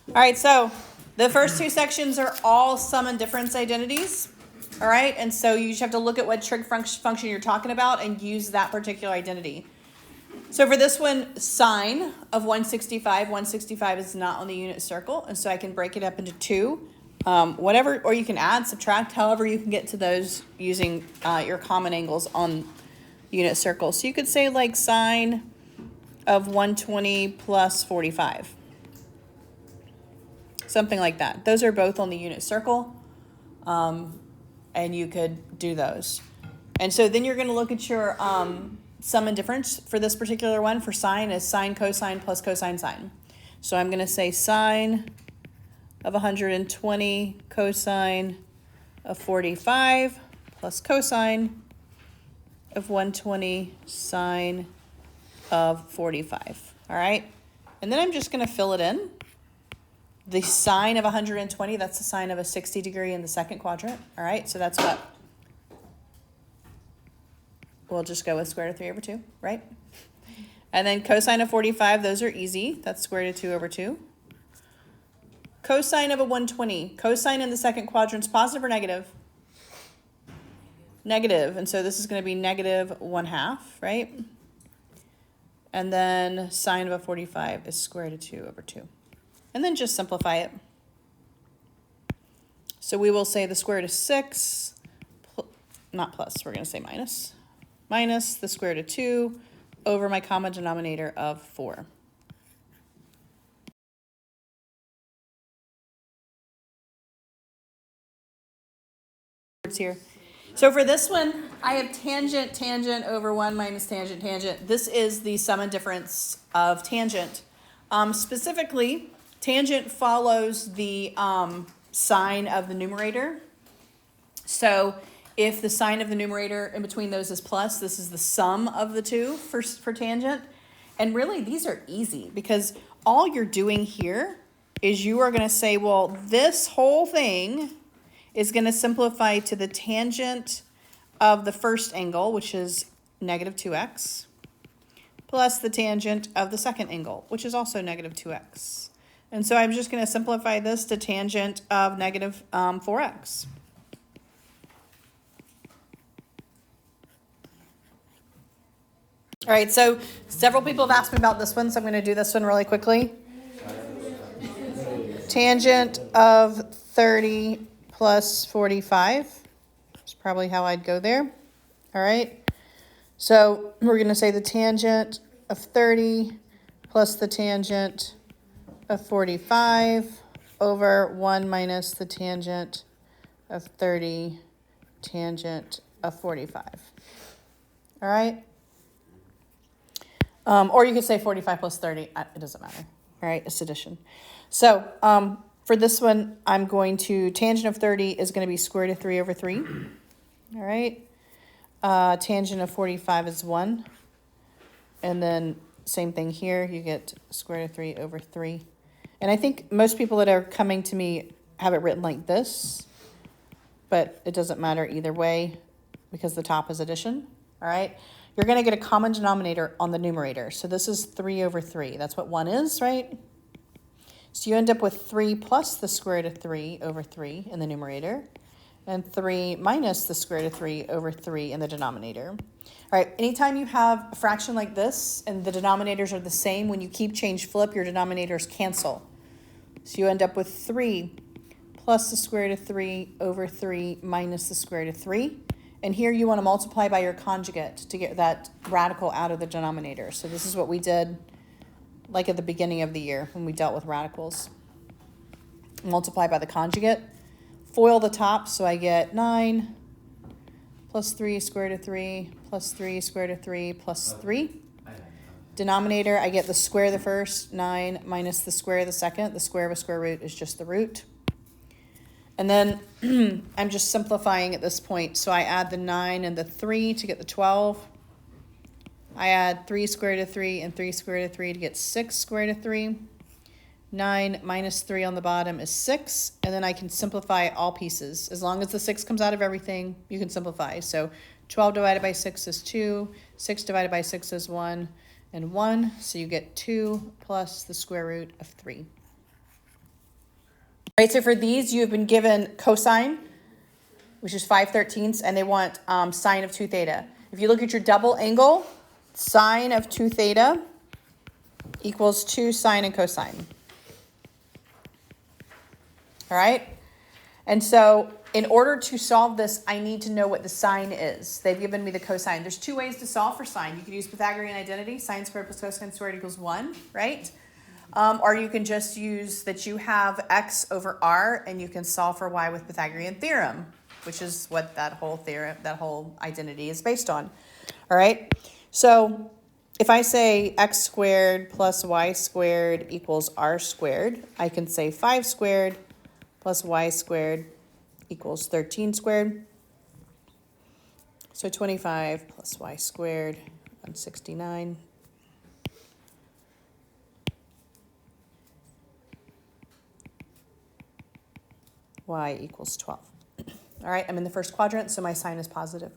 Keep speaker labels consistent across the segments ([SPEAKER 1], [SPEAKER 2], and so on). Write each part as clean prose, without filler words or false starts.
[SPEAKER 1] All right, so the first two sections are all sum and difference identities. All right, and so you just have to look at what trig function you're talking about and use that particular identity. So for this one, sine of 165 is not on the unit circle, and so I can break it up into two. Whatever, or you can add, subtract, however you can get to those using your common angles on unit circle. So you could say like sine of 120 plus 45. Something like that. Those are both on the unit circle, and you could do those. And so then you're going to look at your sum and difference for this particular one. For sine is sine cosine plus cosine sine. So I'm going to say sine of 120 cosine of 45 plus cosine of 120 sine of 45. All right. And then I'm just going to fill it in. The sine of 120, that's the sine of a 60 degree in the second quadrant. All right, so that's what we'll just go with square root of 3 over 2, right? And then cosine of 45, those are easy. That's square root of 2 over 2. Cosine of a 120. Cosine in the second quadrant is positive or negative? Negative. And so this is going to be negative 1/2, right? And then sine of a 45 is square root of 2 over 2. And then just simplify it. So we will say the square root of 6, not plus, we're going to say minus, minus the square root of 2 over my common denominator of 4. Here. So for this one, I have tangent, tangent over 1 minus tangent, tangent. This is the sum and difference of tangent. Specifically, tangent follows the sign of the numerator. So if the sign of the numerator in between those is plus, this is the sum of the two for tangent. And really, these are easy because all you're doing here is you are going to say, well, this whole thing is going to simplify to the tangent of the first angle, which is negative 2x, plus the tangent of the second angle, which is also negative 2x. And so I'm just going to simplify this to tangent of negative 4x. All right, so several people have asked me about this one, so I'm going to do this one really quickly. Tangent of 30 plus 45 is probably how I'd go there. All right, so we're going to say the tangent of 30 plus the tangent of 45 over 1 minus the tangent of 30 tangent of 45. All right? Or you could say 45 plus 30. It doesn't matter. All right? It's addition. So for this one, I'm going to, tangent of 30 is going to be square root of 3 over 3. All right? Tangent of 45 is 1. And then same thing here. You get square root of 3 over 3. And I think most people that are coming to me have it written like this, but it doesn't matter either way because the top is addition, all right? You're going to get a common denominator on the numerator. So this is 3 over 3. That's what 1 is, right? So you end up with 3 plus the square root of 3 over 3 in the numerator, and 3 minus the square root of 3 over 3 in the denominator. All right, anytime you have a fraction like this and the denominators are the same, when you keep change flip, your denominators cancel. So you end up with 3 plus the square root of 3 over 3 minus the square root of 3. And here you want to multiply by your conjugate to get that radical out of the denominator. So this is what we did like at the beginning of the year when we dealt with radicals. Multiply by the conjugate. Foil the top, so I get 9 plus 3 square root of 3 plus 3 square root of 3 plus 3. Denominator, I get the square of the first, 9 minus the square of the second. The square of a square root is just the root. And then I'm just simplifying at this point. So I add the 9 and the 3 to get the 12. I add 3 square root of 3 and 3 square root of 3 to get 6 square root of 3. 9 minus 3 on the bottom is 6. And then I can simplify all pieces. As long as the 6 comes out of everything, you can simplify. So 12 divided by 6 is 2. 6 divided by 6 is 1. And 1. So you get 2 plus the square root of 3. Right, so for these, you have been given cosine, which is 5/13, and they want sine of 2 theta. If you look at your double angle, sine of 2 theta equals 2 sine and cosine. All right? And so in order to solve this, I need to know what the sine is. They've given me the cosine. There's 2 ways to solve for sine. You could use Pythagorean identity, sine squared plus cosine squared equals 1, right? Or you can just use that you have x over r, and you can solve for y with Pythagorean theorem, which is what that whole theorem, that whole identity is based on. All right? So if I say x squared plus y squared equals r squared, I can say 5 squared plus y squared equals 13 squared. So 25 plus y squared, 169. Y equals 12. All right, I'm in the first quadrant, so my sine is positive.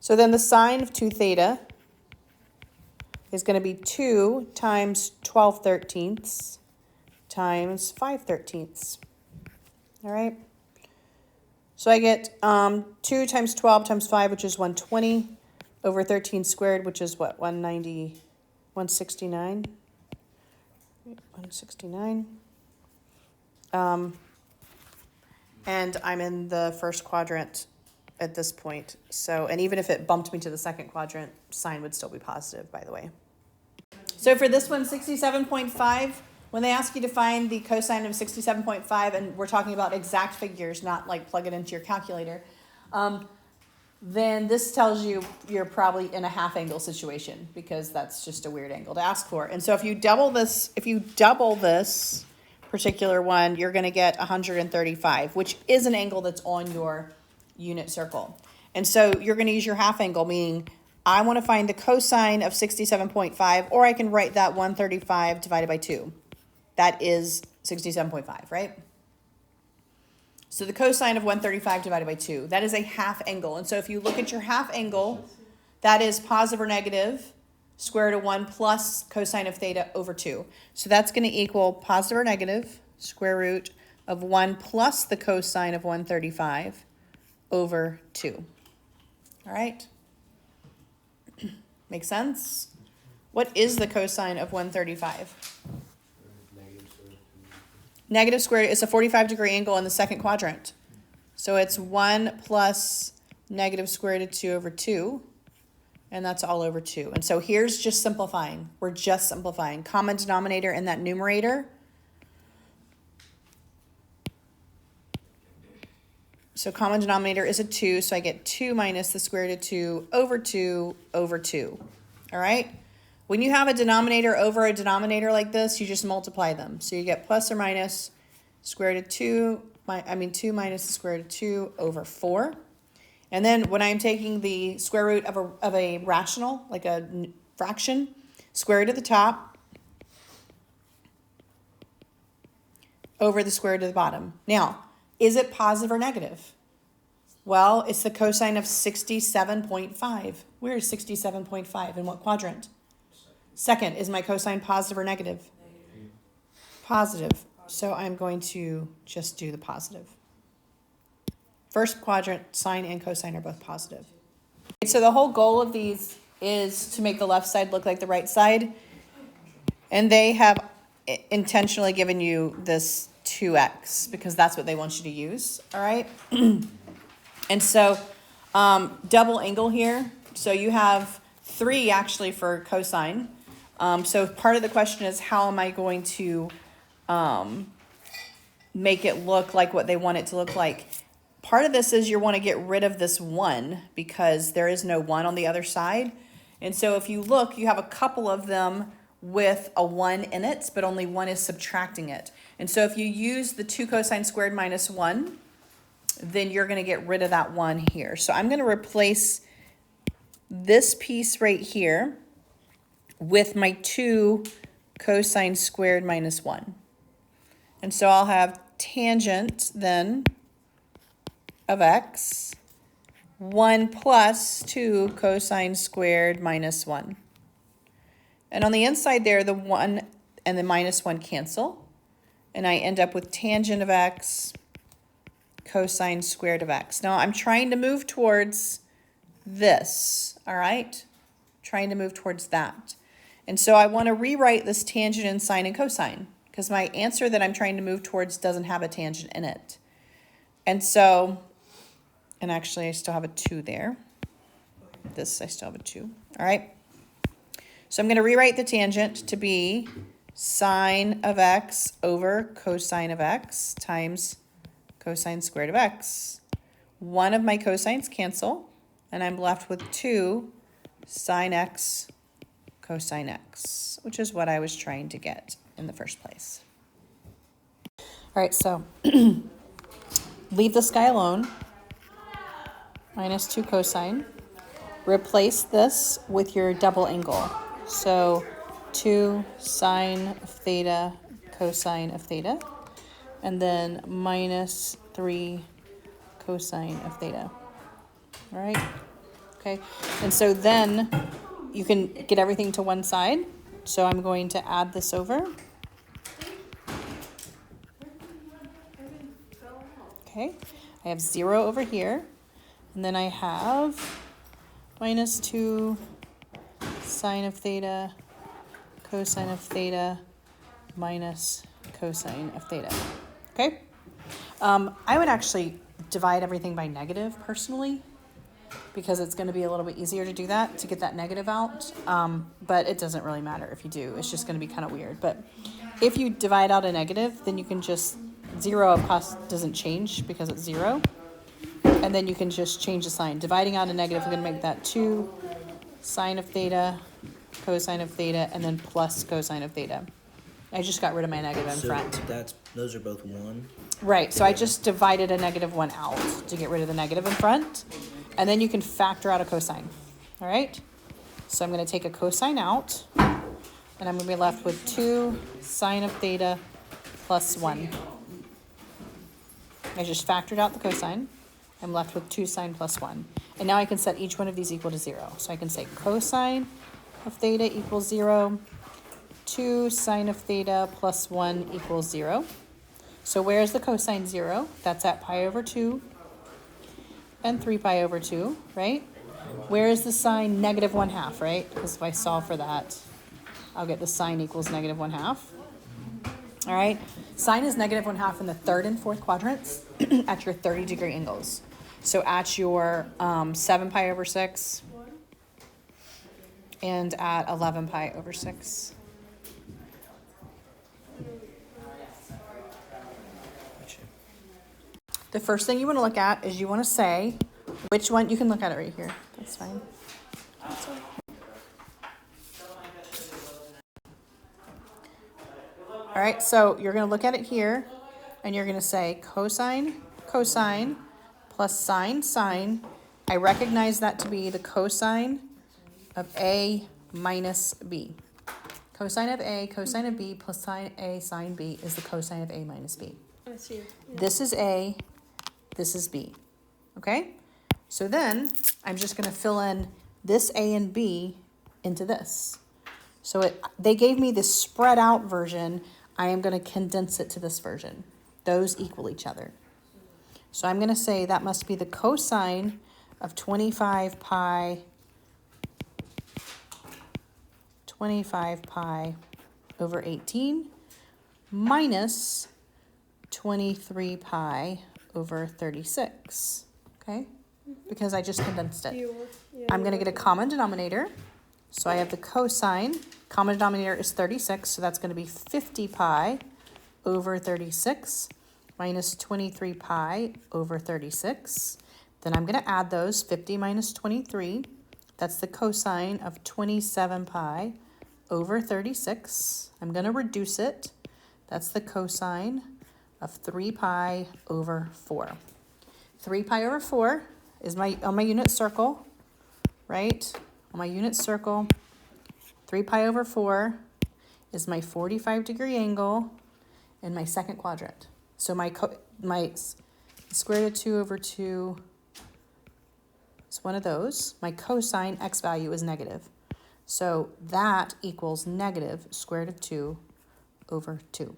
[SPEAKER 1] So then the sine of 2 theta is going to be 2 times 12/13 times 5/13. All right. So I get 2 times 12 times 5, which is 120, over 13 squared, which is what, 190, 169? 169. And I'm in the first quadrant at this point. So, and even if it bumped me to the second quadrant, sine would still be positive, by the way. So for this one, 67.5, when they ask you to find the cosine of 67.5, and we're talking about exact figures, not like plug it into your calculator, then this tells you you're probably in a half angle situation, because that's just a weird angle to ask for. And so if you double this particular one, you're going to get 135, which is an angle that's on your unit circle. And so you're going to use your half angle, meaning I want to find the cosine of 67.5, or I can write that 135 divided by 2. That is 67.5, right? So the cosine of 135 divided by 2, that is a half angle. And so if you look at your half angle, that is positive or negative square root of 1 plus cosine of theta over 2. So that's going to equal positive or negative square root of 1 plus the cosine of 135 over 2. All right? Make sense? What is the cosine of 135? Negative square root is a 45-degree angle in the second quadrant. So it's 1 plus negative square root of 2 over 2. And that's all over 2. And so here's just simplifying. We're just simplifying. Common denominator in that numerator. So common denominator is a 2. So I get 2 minus the square root of 2 over 2 over 2. All right? When you have a denominator over a denominator like this, you just multiply them. So you get plus or minus square root of 2, 2 minus the square root of 2 over 4. And then when I'm taking the square root of a rational, like a fraction, square root at the top over the square root of the bottom. Now, is it positive or negative? Well, it's the cosine of 67.5. Where is 67.5? In what quadrant? Second, is my cosine positive or negative? Positive. So I'm going to just do the positive. First quadrant, sine and cosine are both positive. So the whole goal of these is to make the left side look like the right side. And they have intentionally given you this 2x because that's what they want you to use. All right. And so double angle here. So you have 3 actually for cosine. So part of the question is, how am I going to make it look like what they want it to look like? Part of this is you want to get rid of this 1 because there is no 1 on the other side. And so if you look, you have a couple of them with a 1 in it, but only 1 is subtracting it. And so if you use the 2 cosine squared minus 1, then you're going to get rid of that 1 here. So I'm going to replace this piece right here with my 2 cosine squared minus 1. And so I'll have tangent then of x 1 plus 2 cosine squared minus 1. And on the inside there, the 1 and the minus 1 cancel. and I end up with tangent of x cosine squared of x. Now I'm trying to move towards this, all right? Trying to move towards that. And so I want to rewrite this tangent in sine and cosine because my answer that I'm trying to move towards doesn't have a tangent in it. And so, and actually I still have a 2 there. This, I still have a 2, all right? So I'm going to rewrite the tangent to be sine of x over cosine of x times cosine squared of x. One of my cosines cancel, and I'm left with 2 sine x cosine x, which is what I was trying to get in the first place. All right, so leave this guy alone, minus 2 cosine. Replace this with your double angle. So 2 sine of theta cosine of theta, and then minus 3 cosine of theta. All right, okay. And so then you can get everything to one side. So I'm going to add this over. Okay, I have 0 over here, and then I have minus 2 sine of theta cosine of theta minus cosine of theta. Okay, I would actually divide everything by negative personally, because it's going to be a little bit easier to do that, to get that negative out. But it doesn't really matter if you do. It's just going to be kind of weird. But if you divide out a negative, then you can just, 0 of course doesn't change because it's 0. And then you can just change the sign. Dividing out a negative, we're going to make that 2 sine of theta, cosine of theta, and then plus cosine of theta. I just got rid of my negative in front.
[SPEAKER 2] Those are both 1.
[SPEAKER 1] Right, so I just divided a negative 1 out to get rid of the negative in front. And then you can factor out a cosine, all right? So I'm going to take a cosine out, and I'm going to be left with 2 sine of theta plus 1. I just factored out the cosine. I'm left with 2 sine plus 1. And now I can set each one of these equal to 0. So I can say cosine of theta equals 0, 2 sine of theta plus 1 equals 0. So where's the cosine 0? That's at pi over 2 and 3 pi over 2, right? Where is the sine? Negative 1/2, right? Because if I solve for that, I'll get the sine equals negative 1/2. All right, sine is negative 1/2 in the 3rd and 4th quadrants at your 30-degree angles. So at your 7 pi over 6 and at 11 pi over 6. The first thing you want to look at is you want to say which one. You can look at it right here. That's fine. All right, so you're going to look at it here, and you're going to say cosine, cosine, plus sine, sine. I recognize that to be the cosine of A minus B. Cosine of A, cosine of B, plus sine A, sine B is the cosine of A minus B.
[SPEAKER 3] I see. Yeah.
[SPEAKER 1] This is A, this is B, okay? So then I'm just going to fill in this A and B into this. So they gave me this spread out version. I am going to condense it to this version. Those equal each other. So I'm going to say that must be the cosine of 25 pi over 18 minus 23 pi over 36, okay? Because I just condensed it. I'm going to get a common denominator. So I have the cosine. Common denominator is 36, so that's going to be 50 pi over 36 minus 23 pi over 36. Then I'm going to add those, 50 minus 23. That's the cosine of 27 pi over 36. I'm going to reduce it. That's the cosine of 3 pi over 4. 3 pi over 4 is on my unit circle, right? On my unit circle, 3 pi over 4 is my 45-degree angle in my second quadrant. So my square root of 2 over 2 is one of those. My cosine x value is negative. So that equals negative square root of 2 over 2.